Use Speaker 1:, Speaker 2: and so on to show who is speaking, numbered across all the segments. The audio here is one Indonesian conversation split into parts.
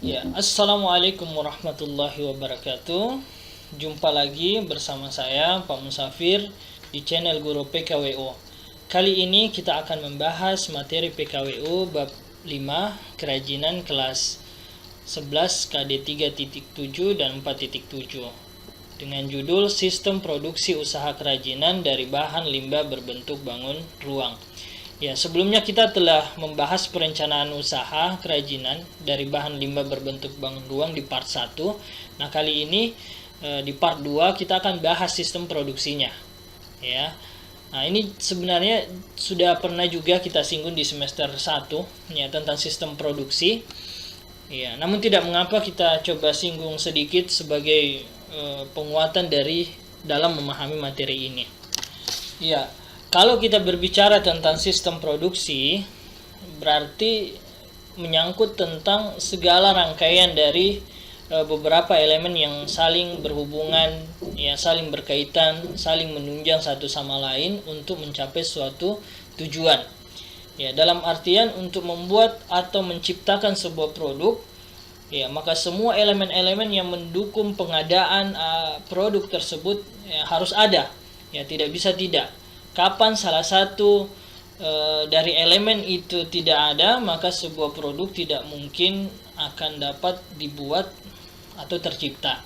Speaker 1: Ya, assalamualaikum warahmatullahi wabarakatuh. Jumpa lagi bersama saya Pak Musafir di channel Guru PKWO. Kali ini kita akan membahas materi PKWO bab 5 kerajinan kelas 11 KD 3.7 dan 4.7 dengan judul Sistem Produksi Usaha Kerajinan dari Bahan Limbah Berbentuk Bangun Ruang. Ya, sebelumnya kita telah membahas perencanaan usaha kerajinan dari bahan limbah berbentuk bangun ruang di part 1. Nah, kali ini di part 2 kita akan bahas sistem produksinya. Ya. Nah, ini sebenarnya sudah pernah juga kita singgung di semester 1 ya, tentang sistem produksi. Ya, namun tidak mengapa kita coba singgung sedikit sebagai penguatan dari dalam memahami materi ini. Ya, kalau kita berbicara tentang sistem produksi, berarti menyangkut tentang segala rangkaian dari beberapa elemen yang saling berhubungan, ya, saling berkaitan, saling menunjang satu sama lain untuk mencapai suatu tujuan. Ya, dalam artian untuk membuat atau menciptakan sebuah produk, ya, maka semua elemen-elemen yang mendukung pengadaan produk tersebut ya, harus ada. Ya, tidak bisa tidak. Kapan salah satu dari elemen itu tidak ada, maka sebuah produk tidak mungkin akan dapat dibuat atau tercipta.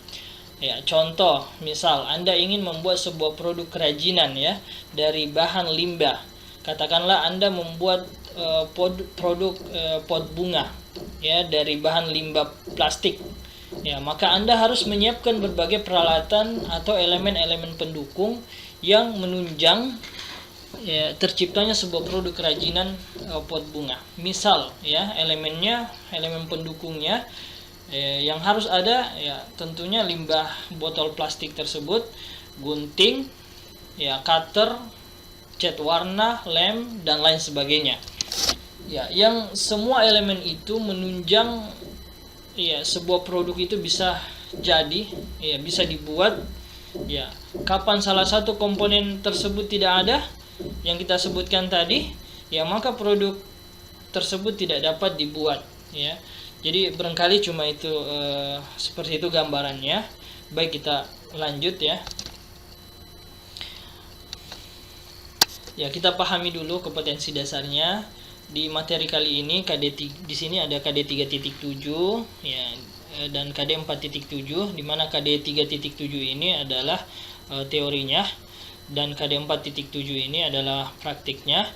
Speaker 1: Ya, contoh, misal Anda ingin membuat sebuah produk kerajinan ya dari bahan limbah. Katakanlah Anda membuat produk pot bunga ya dari bahan limbah plastik. Ya, maka Anda harus menyiapkan berbagai peralatan atau elemen-elemen pendukung yang menunjang ya, terciptanya sebuah produk kerajinan pot bunga. Misal ya, elemennya, elemen pendukungnya yang harus ada ya tentunya limbah botol plastik tersebut, gunting, ya, cutter, cat warna, lem dan lain sebagainya. Ya, yang semua elemen itu menunjang ya sebuah produk itu bisa jadi, ya, bisa dibuat. Ya, kapan salah satu komponen tersebut tidak ada yang kita sebutkan tadi, ya maka produk tersebut tidak dapat dibuat ya. Jadi barangkali cuma itu seperti itu gambarannya. Baik, kita lanjut ya. Ya, kita pahami dulu kompetensi dasarnya. Di materi kali ini di sini ada KD 3.7 ya dan KD 4.7, di mana KD 3.7 ini adalah teorinya dan KD 4.7 ini adalah praktiknya.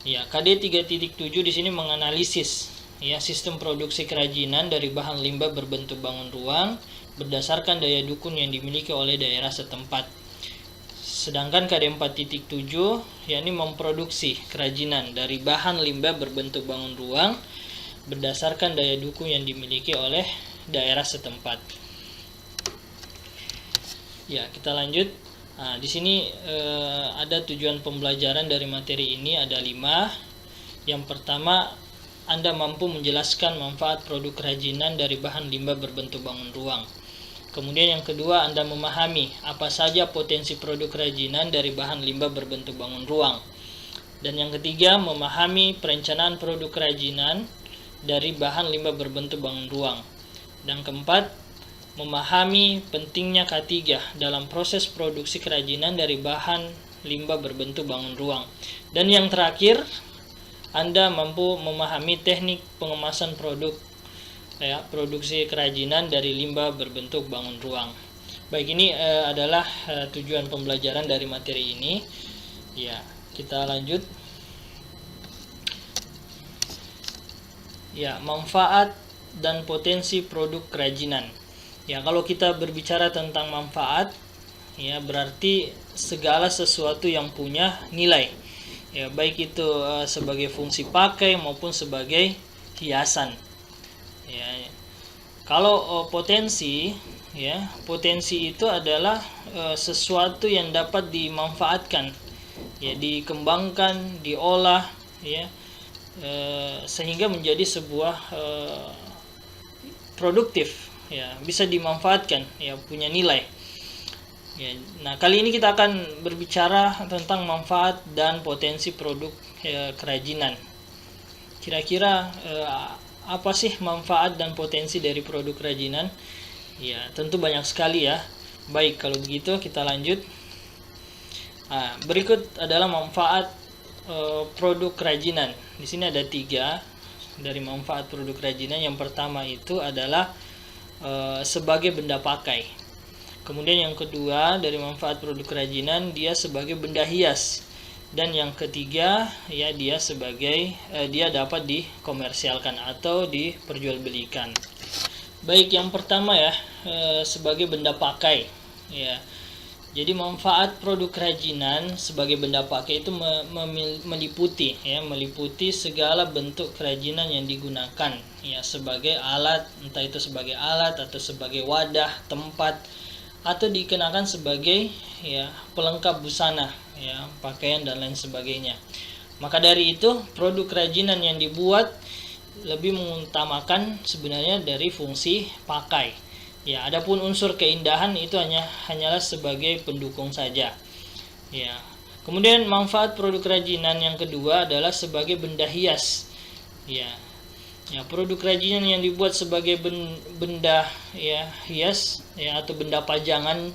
Speaker 1: Ya, KD 3.7 di sini menganalisis ya sistem produksi kerajinan dari bahan limbah berbentuk bangun ruang berdasarkan daya dukung yang dimiliki oleh daerah setempat. Sedangkan KD 4.7 yakni memproduksi kerajinan dari bahan limbah berbentuk bangun ruang berdasarkan daya dukung yang dimiliki oleh daerah setempat. Ya, kita lanjut. Nah, di sini ada tujuan pembelajaran dari materi ini ada 5. Yang pertama, Anda mampu menjelaskan manfaat produk kerajinan dari bahan limbah berbentuk bangun ruang. Kemudian yang kedua, Anda memahami apa saja potensi produk kerajinan dari bahan limbah berbentuk bangun ruang. Dan yang ketiga, memahami perencanaan produk kerajinan dari bahan limbah berbentuk bangun ruang. Dan keempat, memahami pentingnya K3 dalam proses produksi kerajinan dari bahan limbah berbentuk bangun ruang. Dan yang terakhir, Anda mampu memahami teknik pengemasan produk ya, produksi kerajinan dari limbah berbentuk bangun ruang. Baik, ini adalah tujuan pembelajaran dari materi ini. Ya, kita lanjut. Ya, manfaat dan potensi produk kerajinan. Ya, kalau kita berbicara tentang manfaat, ya berarti segala sesuatu yang punya nilai. Ya, baik itu sebagai fungsi pakai maupun sebagai hiasan. Ya, kalau potensi, ya potensi itu adalah sesuatu yang dapat dimanfaatkan, ya dikembangkan, diolah, ya sehingga menjadi sebuah produktif, ya bisa dimanfaatkan, ya punya nilai. Ya, nah kali ini kita akan berbicara tentang manfaat dan potensi produk kerajinan. Kira-kira apa sih manfaat dan potensi dari produk kerajinan? Ya, tentu banyak sekali ya. Baik, kalau begitu kita lanjut. Berikut adalah manfaat produk kerajinan. Di sini ada 3 dari manfaat produk kerajinan. Yang pertama itu adalah sebagai benda pakai. Kemudian yang kedua dari manfaat produk kerajinan, dia sebagai benda hias. Dan yang ketiga, ya dia dapat dikomersialkan atau diperjualbelikan. Baik, yang pertama ya, sebagai benda pakai. Ya. Jadi manfaat produk kerajinan sebagai benda pakai itu meliputi segala bentuk kerajinan yang digunakan ya sebagai alat, entah itu sebagai alat atau sebagai wadah, tempat, atau dikenakan sebagai ya pelengkap busana, ya pakaian dan lain sebagainya. Maka dari itu produk kerajinan yang dibuat lebih mengutamakan sebenarnya dari fungsi pakai. Ya, adapun unsur keindahan itu hanyalah sebagai pendukung saja. Ya. Kemudian manfaat produk kerajinan yang kedua adalah sebagai benda hias. Ya. Ya, produk kerajinan yang dibuat sebagai benda ya hias ya atau benda pajangan,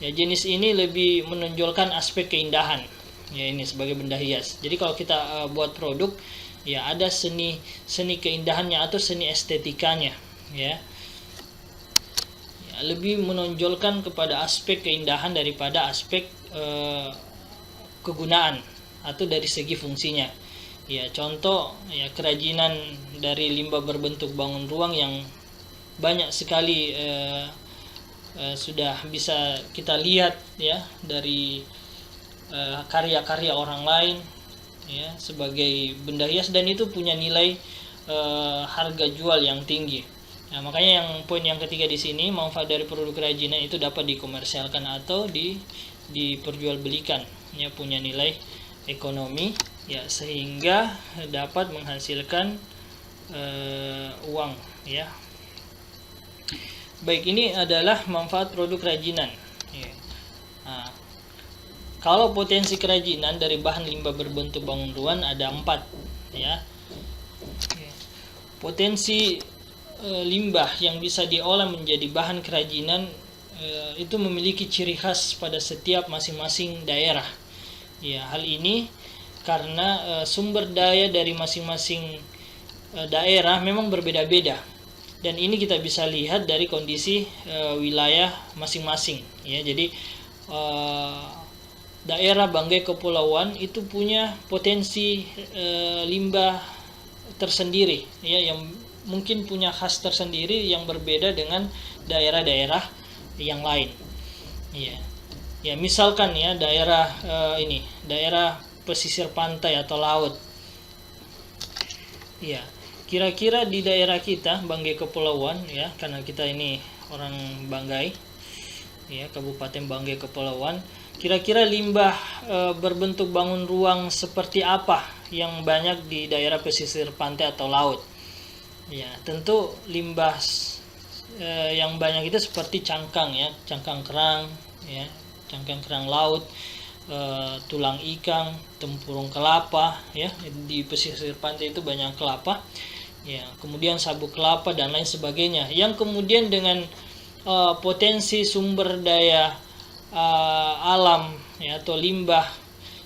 Speaker 1: ya jenis ini lebih menonjolkan aspek keindahan. Ya, ini sebagai benda hias. Jadi kalau kita buat produk, ya ada seni keindahannya atau seni estetikanya, ya. Lebih menonjolkan kepada aspek keindahan daripada aspek kegunaan atau dari segi fungsinya. Ya, contoh ya kerajinan dari limbah berbentuk bangun ruang yang banyak sekali sudah bisa kita lihat ya dari karya-karya orang lain ya sebagai benda hias, dan itu punya nilai harga jual yang tinggi. Nah, makanya yang poin yang ketiga di sini, manfaat dari produk kerajinan itu dapat dikomersialkan atau diperjualbelikan, ya punya nilai ekonomi, ya sehingga dapat menghasilkan uang, ya. Baik, ini adalah manfaat produk kerajinan. Ya. Nah, kalau potensi kerajinan dari bahan limbah berbentuk bangun ruang ada 4, ya. Potensi limbah yang bisa diolah menjadi bahan kerajinan itu memiliki ciri khas pada setiap masing-masing daerah. Ya, hal ini karena sumber daya dari masing-masing daerah memang berbeda-beda, dan ini kita bisa lihat dari kondisi wilayah masing-masing. Ya, jadi daerah Banggai Kepulauan itu punya potensi limbah tersendiri, ya yang mungkin punya khas tersendiri yang berbeda dengan daerah-daerah yang lain. Ya, ya misalkan ya daerah daerah pesisir pantai atau laut. Ya, kira-kira di daerah kita Banggai Kepulauan, ya karena kita ini orang Banggai, ya Kabupaten Banggai Kepulauan, kira-kira limbah berbentuk bangun ruang seperti apa yang banyak di daerah pesisir pantai atau laut? Ya, tentu limbah yang banyak itu seperti cangkang, ya, cangkang kerang, ya, cangkang kerang laut, tulang ikan, tempurung kelapa, ya, di pesisir pantai itu banyak kelapa, ya, kemudian sabuk kelapa dan lain sebagainya, yang kemudian dengan potensi sumber daya alam, ya, atau limbah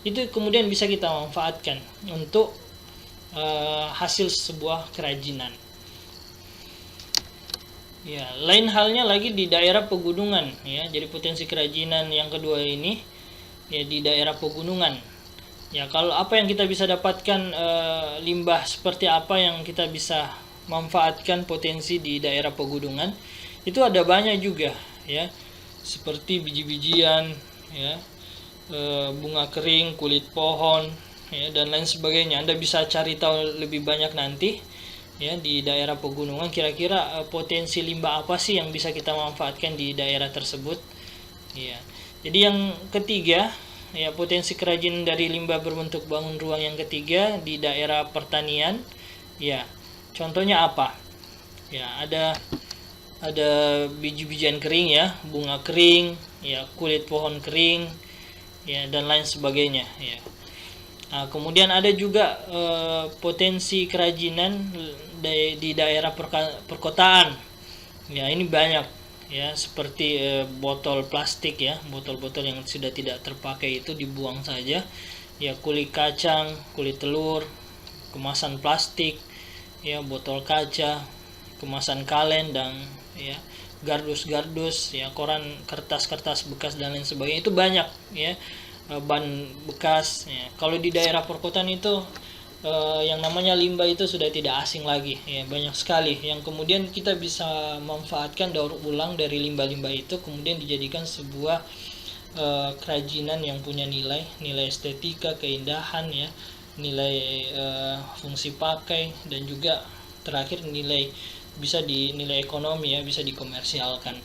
Speaker 1: itu kemudian bisa kita manfaatkan untuk hasil sebuah kerajinan. Ya, lain halnya lagi di daerah pegunungan, ya. Jadi potensi kerajinan yang kedua ini ya di daerah pegunungan. Ya, kalau apa yang kita bisa dapatkan limbah seperti apa yang kita bisa manfaatkan potensi di daerah pegunungan, itu ada banyak juga, ya. Seperti biji-bijian, ya. Bunga kering, kulit pohon, ya dan lain sebagainya. Anda bisa cari tahu lebih banyak nanti, ya di daerah pegunungan kira-kira potensi limbah apa sih yang bisa kita manfaatkan di daerah tersebut. Ya, jadi yang ketiga, ya potensi kerajinan dari limbah berbentuk bangun ruang yang ketiga di daerah pertanian. Ya, contohnya apa? Ya, ada biji-bijian kering, ya, bunga kering, ya kulit pohon kering, ya dan lain sebagainya, ya. Nah, kemudian ada juga potensi kerajinan di daerah perkotaan. Ya, ini banyak ya, seperti botol plastik ya, botol-botol yang sudah tidak terpakai itu dibuang saja. Ya, kulit kacang, kulit telur, kemasan plastik, ya, botol kaca, kemasan kaleng, dan ya gardus-gardus, ya, koran, kertas-kertas bekas dan lain sebagainya, itu banyak ya, ban bekas ya. Kalau di daerah perkotaan itu yang namanya limbah itu sudah tidak asing lagi ya, banyak sekali yang kemudian kita bisa manfaatkan daur ulang dari limbah-limbah itu, kemudian dijadikan sebuah kerajinan yang punya nilai estetika, keindahan ya, nilai fungsi pakai, dan juga terakhir bisa dinilai ekonomi ya, bisa dikomersialkan.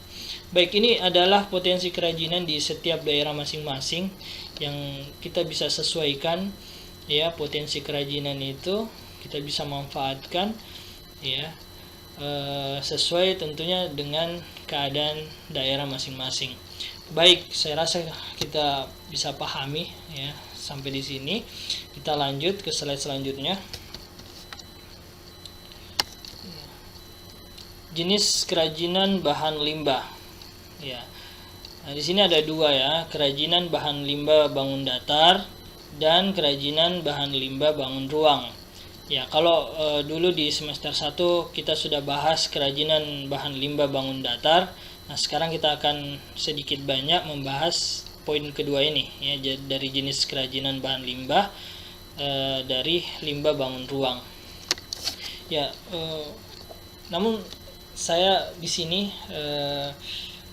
Speaker 1: Baik, ini adalah potensi kerajinan di setiap daerah masing-masing yang kita bisa sesuaikan ya. Potensi kerajinan itu kita bisa manfaatkan ya, sesuai tentunya dengan keadaan daerah masing-masing. Baik, saya rasa kita bisa pahami ya sampai di sini. Kita lanjut ke slide selanjutnya. Jenis kerajinan bahan limbah. Ya. Nah, di sini ada dua ya, kerajinan bahan limbah bangun datar dan kerajinan bahan limbah bangun ruang. Ya, kalau dulu di semester 1 kita sudah bahas kerajinan bahan limbah bangun datar. Nah, sekarang kita akan sedikit banyak membahas poin kedua ini ya, dari jenis kerajinan bahan limbah dari limbah bangun ruang. Ya, namun saya di sini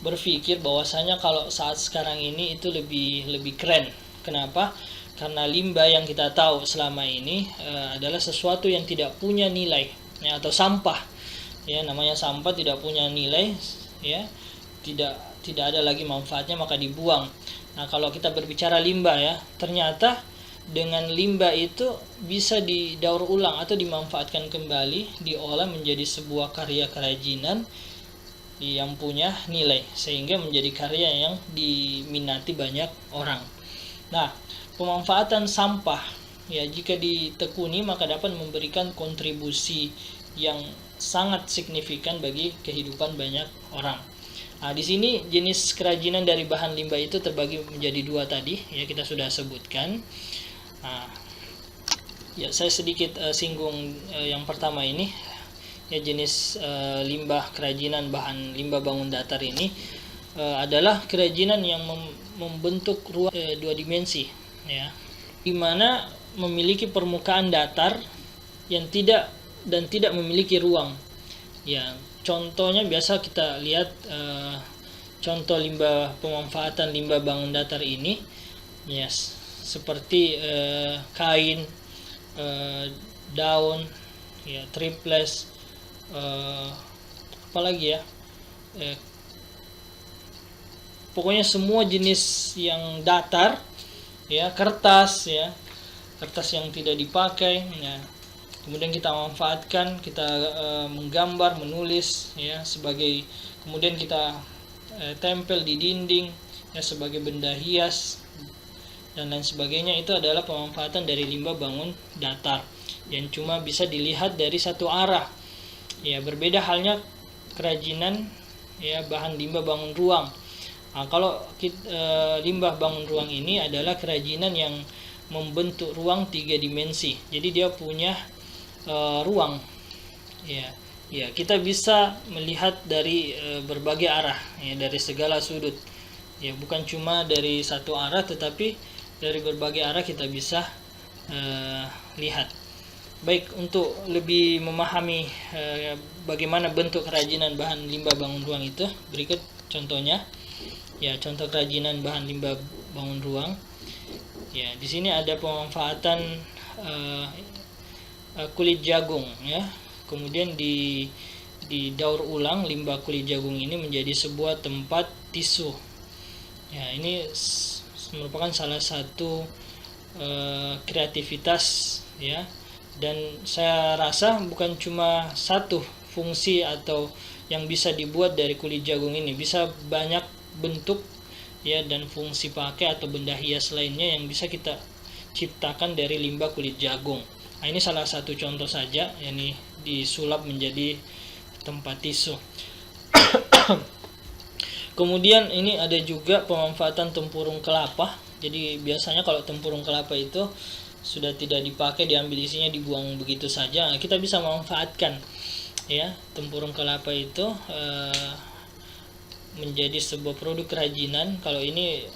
Speaker 1: berpikir bahwasanya kalau saat sekarang ini itu lebih keren. Kenapa? Karena limbah yang kita tahu selama ini adalah sesuatu yang tidak punya nilai ya, atau sampah ya, namanya sampah, tidak punya nilai ya, tidak ada lagi manfaatnya, maka dibuang. Nah, kalau kita berbicara limbah ya, ternyata dengan limbah itu bisa didaur ulang atau dimanfaatkan kembali, diolah menjadi sebuah karya kerajinan yang punya nilai, sehingga menjadi karya yang diminati banyak orang. Nah, pemanfaatan sampah ya, jika ditekuni maka dapat memberikan kontribusi yang sangat signifikan bagi kehidupan banyak orang. Nah, di sini jenis kerajinan dari bahan limbah itu terbagi menjadi dua tadi ya, kita sudah sebutkan. Nah, ya saya sedikit singgung yang pertama ini ya, jenis limbah kerajinan bahan limbah bangun datar ini adalah kerajinan yang membentuk ruang dua dimensi ya, di mana memiliki permukaan datar yang tidak memiliki ruang ya. Contohnya biasa kita lihat contoh pemanfaatan limbah bangun datar ini ya, seperti kain, daun ya, triples, apalagi ya, pokoknya semua jenis yang datar ya, kertas yang tidak dipakai ya, kemudian kita manfaatkan, kita menggambar, menulis ya, sebagai, kemudian kita tempel di dinding ya sebagai benda hias dan lain sebagainya. Itu adalah pemanfaatan dari limbah bangun datar yang cuma bisa dilihat dari satu arah ya. Berbeda halnya kerajinan ya bahan limbah bangun ruang. Nah, kalau limbah bangun ruang ini adalah kerajinan yang membentuk ruang 3 dimensi. Jadi dia punya ruang ya. Ya, kita bisa melihat dari berbagai arah ya, dari segala sudut ya, bukan cuma dari satu arah, tetapi dari berbagai arah kita bisa lihat. Baik, untuk lebih memahami bagaimana bentuk kerajinan bahan limbah bangun ruang itu, berikut contohnya ya, contoh kerajinan bahan limbah bangun ruang ya. Di sini ada pemanfaatan kulit jagung ya, kemudian didaur ulang limbah kulit jagung ini menjadi sebuah tempat tisu ya. Ini merupakan salah satu kreativitas ya, dan saya rasa bukan cuma satu fungsi atau yang bisa dibuat dari kulit jagung ini, bisa banyak bentuk ya dan fungsi pakai atau benda hias lainnya yang bisa kita ciptakan dari limbah kulit jagung. Nah, ini salah satu contoh saja, yakni disulap menjadi tempat tisu. Kemudian ini ada juga pemanfaatan tempurung kelapa. Jadi biasanya kalau tempurung kelapa itu sudah tidak dipakai, diambil isinya, dibuang begitu saja. Nah, kita bisa memanfaatkan ya tempurung kelapa itu menjadi sebuah produk kerajinan. Kalau ini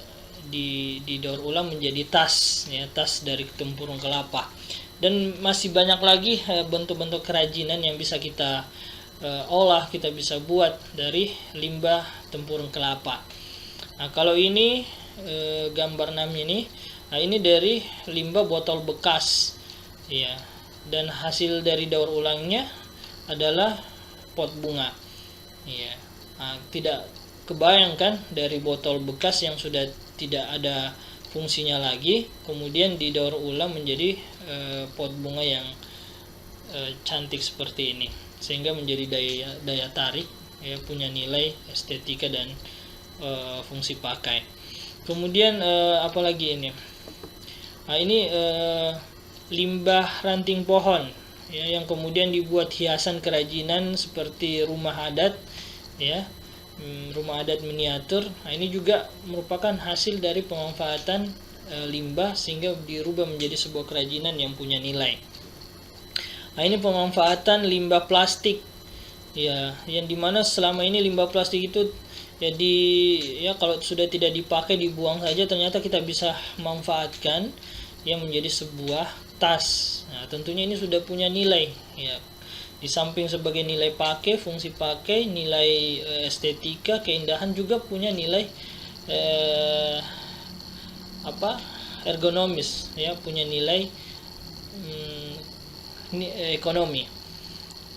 Speaker 1: didaur ulang menjadi tas, ya, tas dari tempurung kelapa. Dan masih banyak lagi bentuk-bentuk kerajinan yang bisa kita olah, kita bisa buat dari limbah tempurung kelapa. Nah, kalau ini gambar 6 ini, nah ini dari limbah botol bekas, ya. Dan hasil dari daur ulangnya adalah pot bunga, ya. Nah, tidak kebayangkan dari botol bekas yang sudah tidak ada fungsinya lagi, kemudian didaur ulang menjadi pot bunga yang cantik seperti ini, sehingga menjadi daya tarik, ya, punya nilai estetika dan fungsi pakai. Kemudian apalagi ini? Nah, ini limbah ranting pohon, ya, yang kemudian dibuat hiasan kerajinan seperti rumah adat, ya, rumah adat miniatur. Nah, ini juga merupakan hasil dari pemanfaatan limbah sehingga dirubah menjadi sebuah kerajinan yang punya nilai. Nah, ini pemanfaatan limbah plastik, ya, yang dimana selama ini limbah plastik itu jadi ya kalau sudah tidak dipakai dibuang saja, ternyata kita bisa manfaatkan yang menjadi sebuah tas. Nah, tentunya ini sudah punya nilai, ya. Di samping sebagai nilai pakai, fungsi pakai, nilai estetika, keindahan, juga punya nilai ergonomis, ya, punya nilai ekonomi.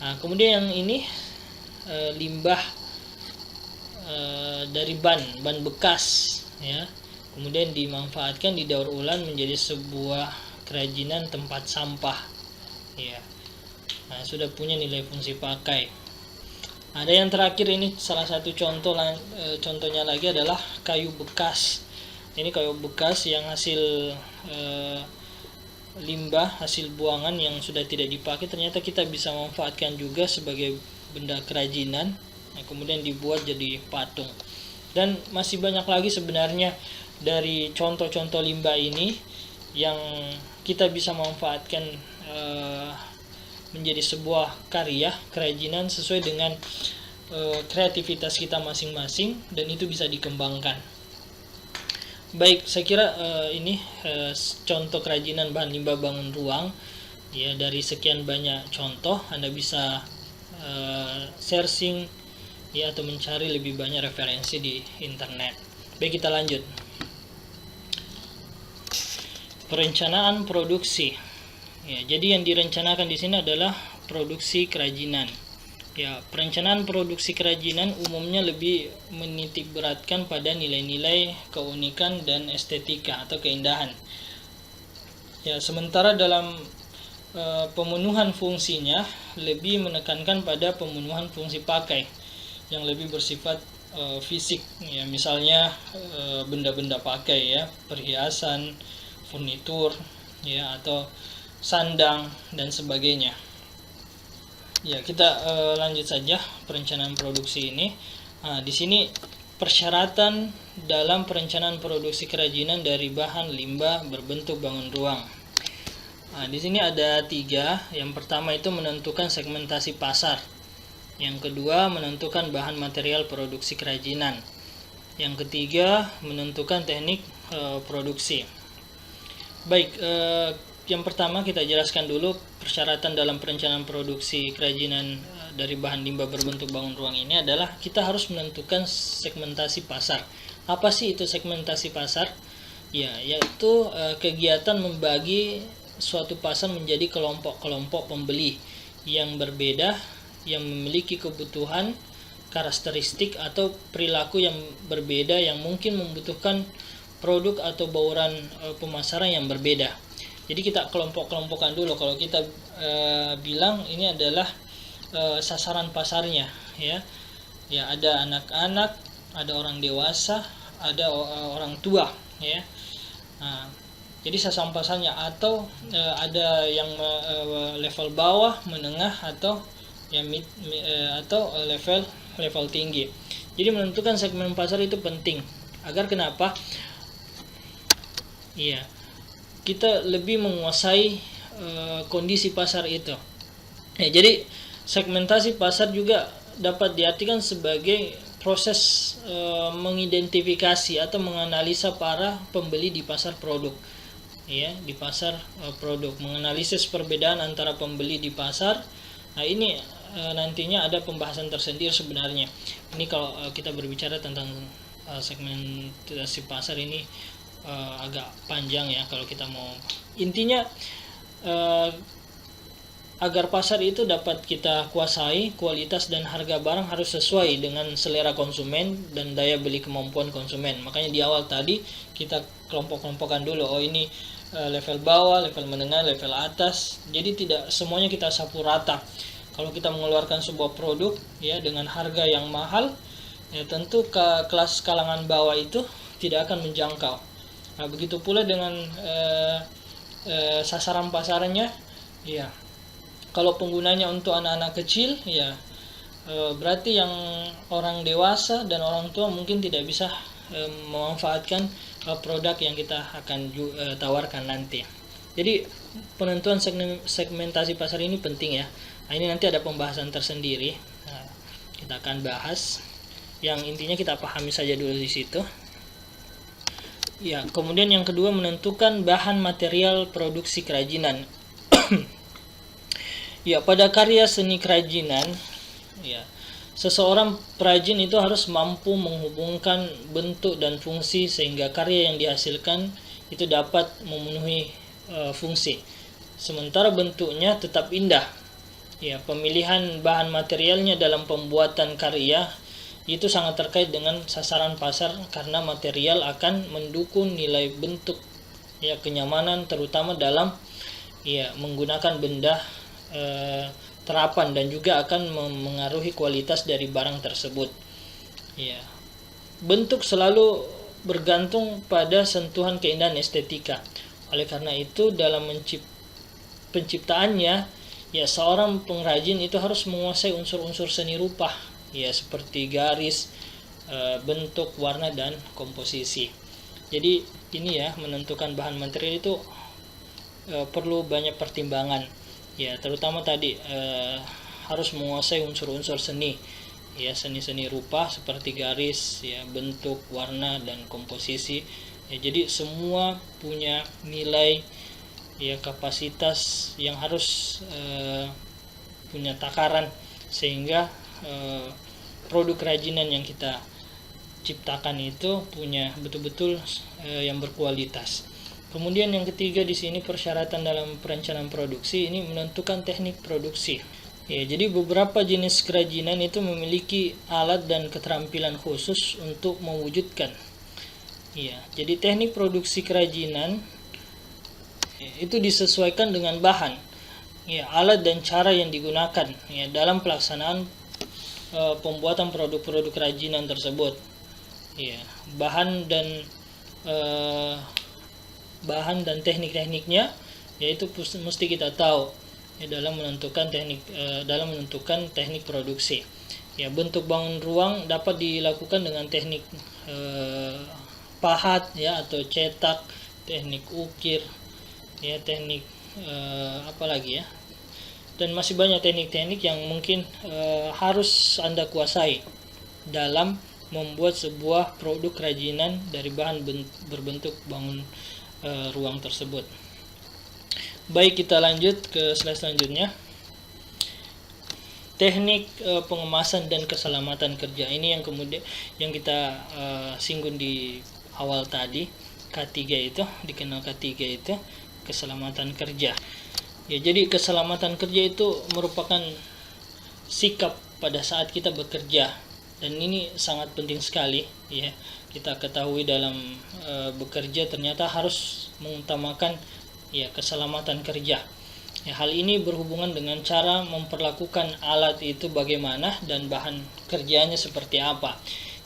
Speaker 1: Nah, kemudian yang ini limbah dari ban bekas, ya, kemudian dimanfaatkan, didaur ulang menjadi sebuah kerajinan tempat sampah, ya. Nah, sudah punya nilai fungsi pakai. Ada yang terakhir, ini salah satu contohnya lagi adalah kayu bekas. Ini kayu bekas yang hasil limbah, hasil buangan yang sudah tidak dipakai, ternyata kita bisa manfaatkan juga sebagai benda kerajinan. Nah, kemudian dibuat jadi patung. Dan masih banyak lagi sebenarnya dari contoh-contoh limbah ini yang kita bisa manfaatkan menjadi sebuah karya kerajinan sesuai dengan kreativitas kita masing-masing, dan itu bisa dikembangkan. Baik, saya kira ini contoh kerajinan bahan limbah bangun ruang, ya. Dari sekian banyak contoh, Anda bisa searching, ya, atau mencari lebih banyak referensi di internet. Baik, kita lanjut. Perencanaan produksi. Ya, jadi yang direncanakan di sini adalah produksi kerajinan. Ya, perencanaan produksi kerajinan umumnya lebih menitik beratkan pada nilai-nilai keunikan dan estetika atau keindahan. Ya, sementara dalam pemenuhan fungsinya lebih menekankan pada pemenuhan fungsi pakai yang lebih bersifat fisik, ya, misalnya benda-benda pakai, ya, perhiasan, furnitur, ya, atau sandang dan sebagainya. Ya, kita lanjut saja perencanaan produksi ini. Nah, di sini persyaratan dalam perencanaan produksi kerajinan dari bahan limbah berbentuk bangun ruang. Nah, di sini ada 3. Yang pertama itu menentukan segmentasi pasar. Yang kedua, menentukan bahan material produksi kerajinan. Yang ketiga, menentukan teknik produksi. Baik, yang pertama kita jelaskan dulu persyaratan dalam perencanaan produksi kerajinan dari bahan limbah berbentuk bangun ruang ini adalah kita harus menentukan segmentasi pasar. Apa sih itu segmentasi pasar? Ya, yaitu kegiatan membagi suatu pasar menjadi kelompok-kelompok pembeli yang berbeda, yang memiliki kebutuhan, karakteristik atau perilaku yang berbeda, yang mungkin membutuhkan produk atau bauran pemasaran yang berbeda. Jadi kita kelompok-kelompokkan dulu. Kalau kita bilang ini adalah sasaran pasarnya, ya. Ya, ada anak-anak, ada orang dewasa, ada orang tua, ya. Nah, Jadi sasaran-pasarnya atau ada yang level bawah, menengah, atau yang mid, atau level tinggi. Jadi menentukan segmen pasar itu penting agar kenapa? Iya, kita lebih menguasai kondisi pasar itu. Ya, jadi segmentasi pasar juga dapat diartikan sebagai proses mengidentifikasi atau menganalisa para pembeli di pasar produk. Ya, di pasar produk, menganalisis perbedaan antara pembeli di pasar. Nah, ini nantinya ada pembahasan tersendiri sebenarnya. Ini kalau kita berbicara tentang segmentasi pasar ini agak panjang ya kalau kita mau. Intinya agar pasar itu dapat kita kuasai, kualitas dan harga barang harus sesuai dengan selera konsumen dan daya beli kemampuan konsumen. Makanya di awal tadi kita kelompok-kelompokkan dulu. Oh, ini level bawah, level menengah, level atas. Jadi tidak semuanya kita sapu rata. Kalau kita mengeluarkan sebuah produk ya dengan harga yang mahal, ya tentu ke kelas kalangan bawah itu tidak akan menjangkau. Nah, begitu pula dengan sasaran pasarnya, ya. Kalau penggunanya untuk anak-anak kecil, ya berarti yang orang dewasa dan orang tua mungkin tidak bisa memanfaatkan produk yang kita akan tawarkan nanti. Jadi penentuan segmentasi pasar ini penting ya. Nah, ini nanti ada pembahasan tersendiri. Nah, kita akan bahas. Yang intinya kita pahami saja dulu di situ. Ya, kemudian yang kedua menentukan bahan material produksi kerajinan. Ya, pada karya seni kerajinan, ya, seseorang perajin itu harus mampu menghubungkan bentuk dan fungsi sehingga karya yang dihasilkan itu dapat memenuhi fungsi. Sementara bentuknya tetap indah. Ya, pemilihan bahan materialnya dalam pembuatan karya itu sangat terkait dengan sasaran pasar karena material akan mendukung nilai bentuk, ya, kenyamanan terutama dalam menggunakan benda terapan dan juga akan mengaruhi kualitas dari barang tersebut. Ya. Bentuk selalu bergantung pada sentuhan keindahan estetika. Oleh karena itu dalam penciptaannya, ya, seorang pengrajin itu harus menguasai unsur-unsur seni rupa, ya, seperti garis, bentuk, warna dan komposisi. Jadi ini ya, menentukan bahan material itu perlu banyak pertimbangan. Ya, terutama tadi harus menguasai unsur-unsur seni, ya, seni-seni rupa seperti garis, ya, bentuk, warna dan komposisi. Ya, jadi semua punya nilai, ya, kapasitas yang harus punya takaran sehingga produk kerajinan yang kita ciptakan itu punya betul-betul yang berkualitas. Kemudian yang ketiga di sini persyaratan dalam perencanaan produksi ini menentukan teknik produksi. Ya, jadi beberapa jenis kerajinan itu memiliki alat dan keterampilan khusus untuk mewujudkan. Ya, jadi teknik produksi kerajinan itu disesuaikan dengan bahan, ya, alat dan cara yang digunakan, ya, dalam pelaksanaan pembuatan produk-produk kerajinan tersebut. Ya, bahan dan teknik-tekniknya yaitu mesti kita tahu, ya, dalam menentukan teknik produksi. Ya, bentuk bangun ruang dapat dilakukan dengan teknik pahat, ya, atau cetak, teknik ukir, ya, teknik apalagi ya, dan masih banyak teknik-teknik yang mungkin harus Anda kuasai dalam membuat sebuah produk kerajinan dari bahan berbentuk bangun ruang tersebut. Baik, kita lanjut ke slide selanjutnya. Teknik pengemasan dan keselamatan kerja ini yang kemudian yang kita singgung di awal tadi. K3 itu dikenal K3 itu keselamatan kerja. Ya, jadi keselamatan kerja itu merupakan sikap pada saat kita bekerja, dan ini sangat penting sekali, ya. Kita ketahui dalam bekerja ternyata harus mengutamakan, ya, keselamatan kerja. Ya, hal ini berhubungan dengan cara memperlakukan alat itu bagaimana dan bahan kerjanya seperti apa,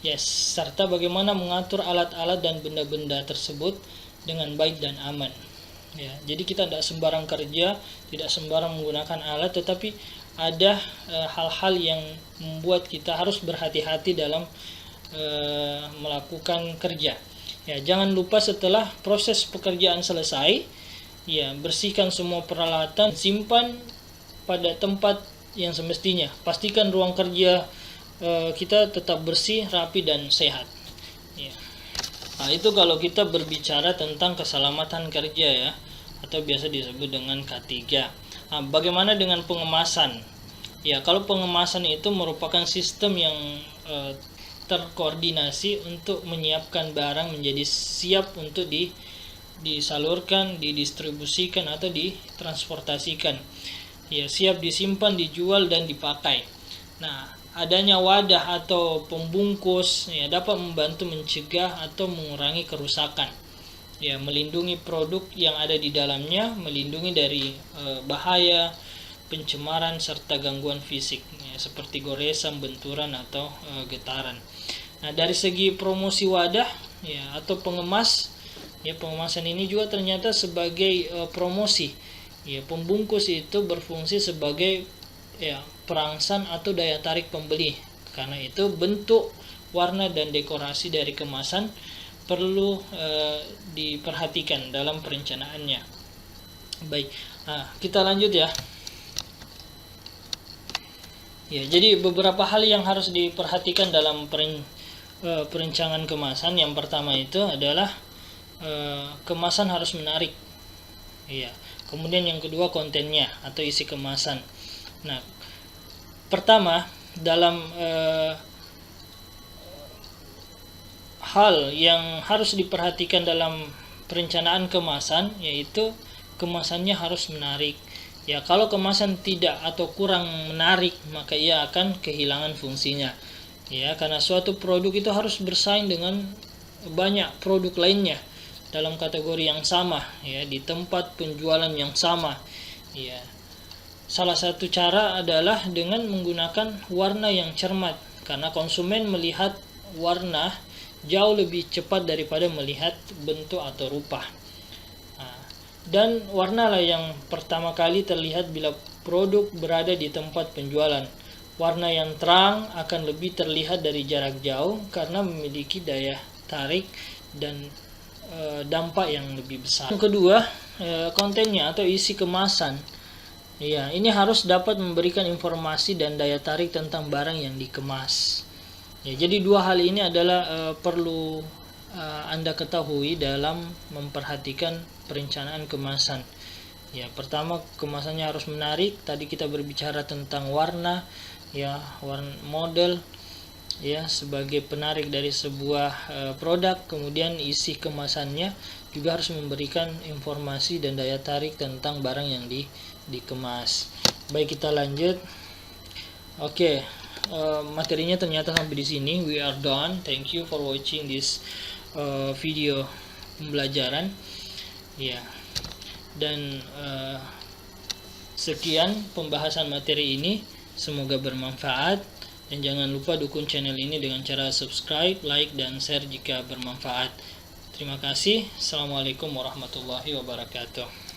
Speaker 1: ya, serta bagaimana mengatur alat-alat dan benda-benda tersebut dengan baik dan aman. Ya, jadi kita tidak sembarang kerja, tidak sembarang menggunakan alat, tetapi ada hal-hal yang membuat kita harus berhati-hati dalam melakukan kerja. Ya, jangan lupa setelah proses pekerjaan selesai, ya, bersihkan semua peralatan, simpan pada tempat yang semestinya. Pastikan ruang kerja kita tetap bersih, rapi, dan sehat. Ya. Nah, itu kalau kita berbicara tentang keselamatan kerja, ya, atau biasa disebut dengan K3. Nah, bagaimana dengan pengemasan? Ya, kalau pengemasan itu merupakan sistem yang terkoordinasi untuk menyiapkan barang menjadi siap untuk disalurkan, didistribusikan, atau ditransportasikan. Ya, siap disimpan, dijual, dan dipakai. Nah, adanya wadah atau pembungkus ya dapat membantu mencegah atau mengurangi kerusakan. Ya, melindungi produk yang ada di dalamnya, melindungi dari bahaya, pencemaran, serta gangguan fisik ya, seperti goresan, benturan, atau getaran. Nah, dari segi promosi wadah ya atau pengemas, ya, pengemasan ini juga ternyata sebagai promosi. Ya, pembungkus itu berfungsi sebagai ya perangsang atau daya tarik pembeli. Karena itu bentuk, warna, dan dekorasi dari kemasan perlu diperhatikan dalam perencanaannya. Baik, nah, kita lanjut ya. Ya, jadi beberapa hal yang harus diperhatikan dalam perencanaan kemasan. Yang pertama itu adalah kemasan harus menarik. Ya. Kemudian yang kedua kontennya atau isi kemasan. Nah, pertama dalam hal yang harus diperhatikan dalam perencanaan kemasan yaitu kemasannya harus menarik. Ya, kalau kemasan tidak atau kurang menarik, maka ia akan kehilangan fungsinya. Ya, karena suatu produk itu harus bersaing dengan banyak produk lainnya dalam kategori yang sama, ya, di tempat penjualan yang sama. Ya. Salah satu cara adalah dengan menggunakan warna yang cermat, karena konsumen melihat warna jauh lebih cepat daripada melihat bentuk atau rupa. Dan warnalah yang pertama kali terlihat bila produk berada di tempat penjualan. Warna yang terang akan lebih terlihat dari jarak jauh karena memiliki daya tarik dan dampak yang lebih besar. Yang kedua, kontennya atau isi kemasan. Ya, ini harus dapat memberikan informasi dan daya tarik tentang barang yang dikemas. Ya, jadi dua hal ini adalah perlu Anda ketahui dalam memperhatikan perencanaan kemasan. Ya, pertama kemasannya harus menarik. Tadi kita berbicara tentang warna, ya, warna model, ya, sebagai penarik dari sebuah produk. Kemudian isi kemasannya juga harus memberikan informasi dan daya tarik tentang barang yang dikemas. Baik, kita lanjut. Oke, materinya ternyata sampai di sini. We are done. Thank you for watching this video pembelajaran. Ya, dan sekian pembahasan materi ini. Semoga bermanfaat. Dan jangan lupa dukung channel ini dengan cara subscribe, like, dan share jika bermanfaat. Terima kasih. Assalamualaikum warahmatullahi wabarakatuh.